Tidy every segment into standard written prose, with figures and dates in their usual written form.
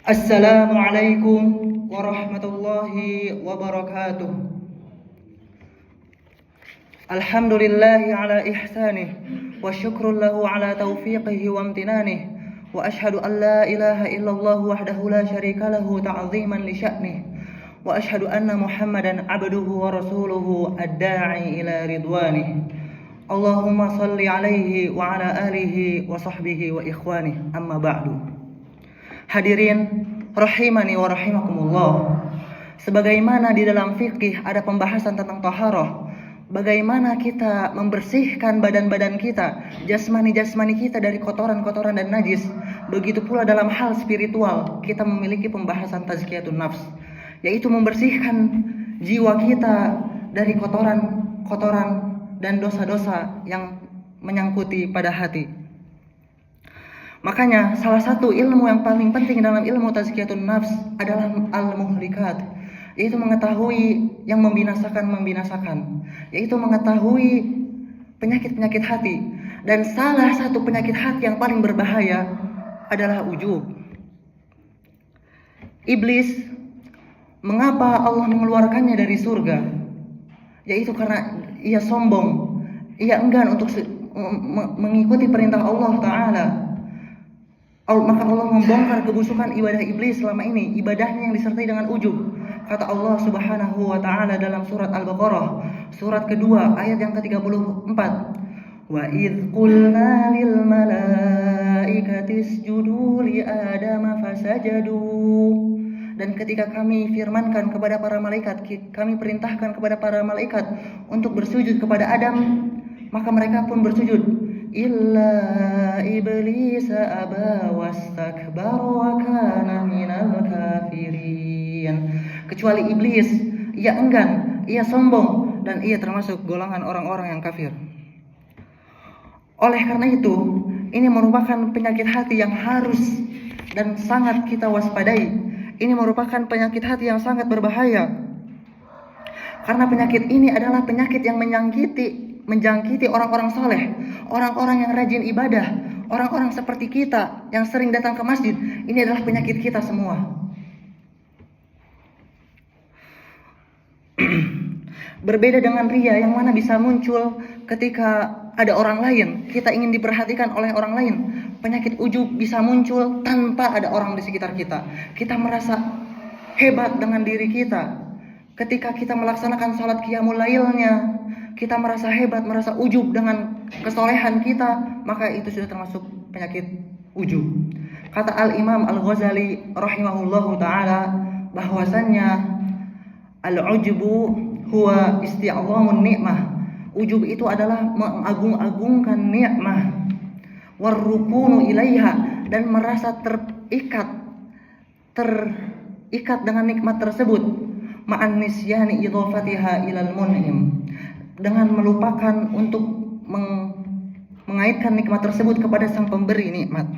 Assalamualaikum warahmatullahi wabarakatuh. Alhamdulillahi ala ihsanih wa syukrun lahu ala taufiqihi wa amtinanih wa ashhadu an la ilaha illallah wahdahu la syarika lahu ta'ziman li sya'nih wa ashhadu anna Muhammadan abduhu wa rasuluhu ad-da'i ila ridwanih. Allahumma salli alaihi wa ala alihi wa sahbihi wa ikhwanih, amma ba'du. Hadirin rahimani wa rahimakumullah. Sebagaimana di dalam fikih ada pembahasan tentang taharah, bagaimana kita membersihkan badan-badan kita, jasmani-jasmani kita dari kotoran-kotoran dan najis. Begitu pula dalam hal spiritual, kita memiliki pembahasan tazkiyatun nafs, yaitu membersihkan jiwa kita dari kotoran-kotoran dan dosa-dosa yang menyangkuti pada hati. Makanya salah satu ilmu yang paling penting dalam ilmu tazkiyatun nafs adalah al-muhlikat, yaitu mengetahui yang membinasakan, yaitu mengetahui penyakit-penyakit hati. Dan salah satu penyakit hati yang paling berbahaya adalah ujub. Iblis, mengapa Allah mengeluarkannya dari surga? Yaitu karena ia sombong, ia enggan untuk mengikuti perintah Allah Ta'ala. Maka Allah membongkar kebusukan ibadah iblis selama ini, ibadahnya yang disertai dengan ujub. Kata Allah Subhanahu wa taala dalam surat Al-Baqarah, surat kedua ayat yang ke-34. Wa idz qulna lil malaikati isjudu li adama fasajadu. Dan ketika kami firmankan kepada para malaikat, kami perintahkan kepada para malaikat untuk bersujud kepada Adam, maka mereka pun bersujud. Illa iblis aba wastakbara wa kana minal kafirin. Kecuali iblis, ia enggan, ia sombong, dan ia termasuk golongan orang-orang yang kafir. Oleh karena itu, ini merupakan penyakit hati yang harus dan sangat kita waspadai. Ini merupakan penyakit hati yang sangat berbahaya. Karena penyakit ini adalah penyakit yang menjangkiti orang-orang soleh, orang-orang yang rajin ibadah, orang-orang seperti kita yang sering datang ke masjid. Ini adalah penyakit kita semua. Berbeda dengan riya yang mana bisa muncul ketika ada orang lain, kita ingin diperhatikan oleh orang lain. Penyakit ujub bisa muncul tanpa ada orang di sekitar kita. Kita merasa hebat dengan diri kita. Ketika kita melaksanakan salat qiyamul lailnya, kita merasa hebat, merasa ujub dengan kesolehan kita, maka itu sudah termasuk penyakit ujub. Kata Al-Imam Al-Ghazali rahimahullahu ta'ala bahwasannya al-ujubu huwa isti'adhamun ni'mah. Ujub itu adalah mengagung-agungkan nikmah. Warrukunu ilaiha, dan merasa terikat dengan nikmat tersebut. Ma'an nisyani idhafatiha ilal mun'im, dengan melupakan untuk mengaitkan nikmat tersebut kepada sang pemberi nikmat.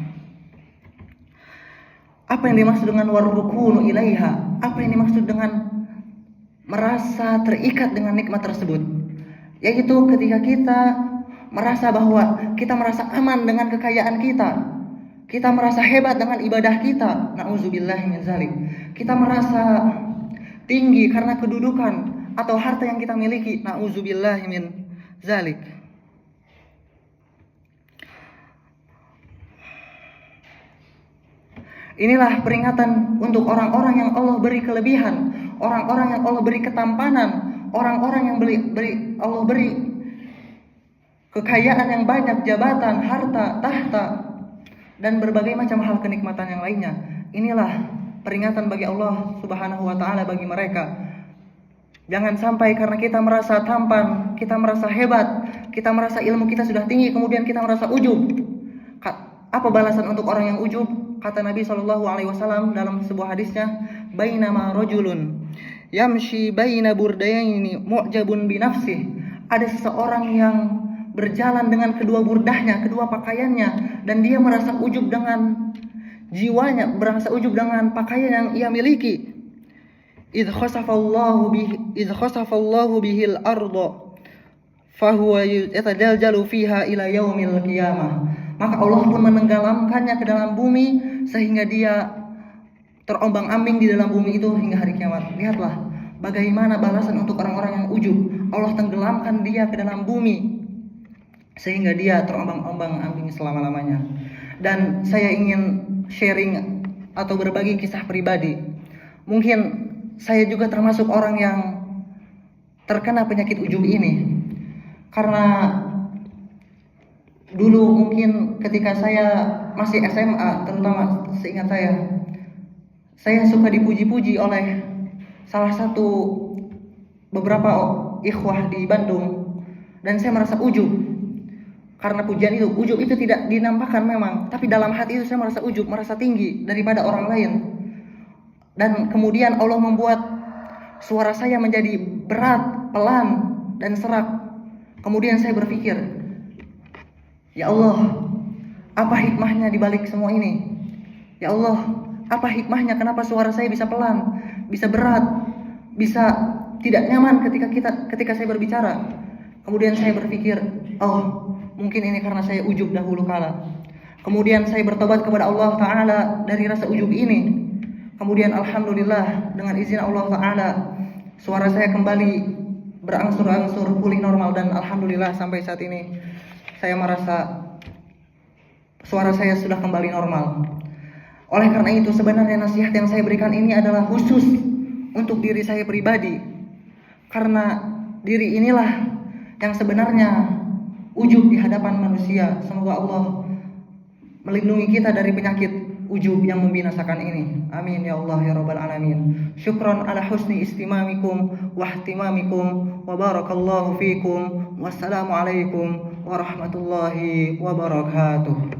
Apa yang dimaksud dengan warrukunu ilaiha? Apa yang dimaksud dengan merasa terikat dengan nikmat tersebut? Yaitu ketika kita merasa bahwa kita merasa aman dengan kekayaan kita merasa hebat dengan ibadah kita, na'udzubillahi min zalik. Kita merasa tinggi karena kedudukan atau harta yang kita miliki, na'udzubillahi min zalik. Inilah peringatan untuk orang-orang yang Allah beri kelebihan, orang-orang yang Allah beri ketampanan, orang-orang yang Allah beri kekayaan yang banyak, jabatan, harta, tahta, dan berbagai macam hal kenikmatan yang lainnya. Inilah peringatan bagi Allah Subhanahu wa ta'ala bagi mereka. Jangan sampai karena kita merasa tampan, kita merasa hebat, kita merasa ilmu kita sudah tinggi, kemudian kita merasa ujub. Apa balasan untuk orang yang ujub? Kata Nabi SAW dalam sebuah hadisnya, bainama rajulun yamshi baina burdayaini mu'jabun binafsih. Ada seseorang yang berjalan dengan kedua burdahnya, kedua pakaiannya, dan dia merasa ujub dengan jiwanya, merasa ujub dengan pakaian yang ia miliki. Idh khasafallahu bihil arda fahuwa yatajaljalu fiha ila yaumil qiyamah. Maka Allah pun menenggelamkannya ke dalam bumi sehingga dia terombang-ambing di dalam bumi itu hingga hari kiamat. Lihatlah bagaimana balasan untuk orang-orang yang ujub. Allah tenggelamkan dia ke dalam bumi sehingga dia terombang-ambing selama-lamanya. Dan saya ingin sharing atau berbagi kisah pribadi. Mungkin saya juga termasuk orang yang terkena penyakit ujub ini. Karena dulu mungkin ketika saya masih SMA, terutama seingat saya suka dipuji-puji oleh salah satu beberapa ikhwah di Bandung, dan saya merasa ujub. Karena pujian itu, ujub itu tidak dinampakkan memang, tapi dalam hati itu saya merasa ujub, merasa tinggi daripada orang lain. Dan kemudian Allah membuat suara saya menjadi berat, pelan, dan serak. Kemudian saya berpikir, ya Allah, apa hikmahnya di balik semua ini? Ya Allah, apa hikmahnya kenapa suara saya bisa pelan, bisa berat, bisa tidak nyaman ketika saya berbicara? Kemudian saya berpikir, oh, mungkin ini karena saya ujub dahulu kala. Kemudian saya bertobat kepada Allah Ta'ala dari rasa ujub ini. Kemudian alhamdulillah dengan izin Allah Ta'ala suara saya kembali berangsur-angsur pulih normal, dan alhamdulillah sampai saat ini saya merasa suara saya sudah kembali normal. Oleh karena itu sebenarnya nasihat yang saya berikan ini adalah khusus untuk diri saya pribadi. Karena diri inilah yang sebenarnya ujub di hadapan manusia. Semoga Allah melindungi kita dari penyakit ujub yang membinasakan ini. Amin ya Allah ya Rabbal Alamin. Syukran ala husni istimamikum wa ihtimamikum wa barakallahu fikum. Wassalamualaikum warahmatullahi wabarakatuh.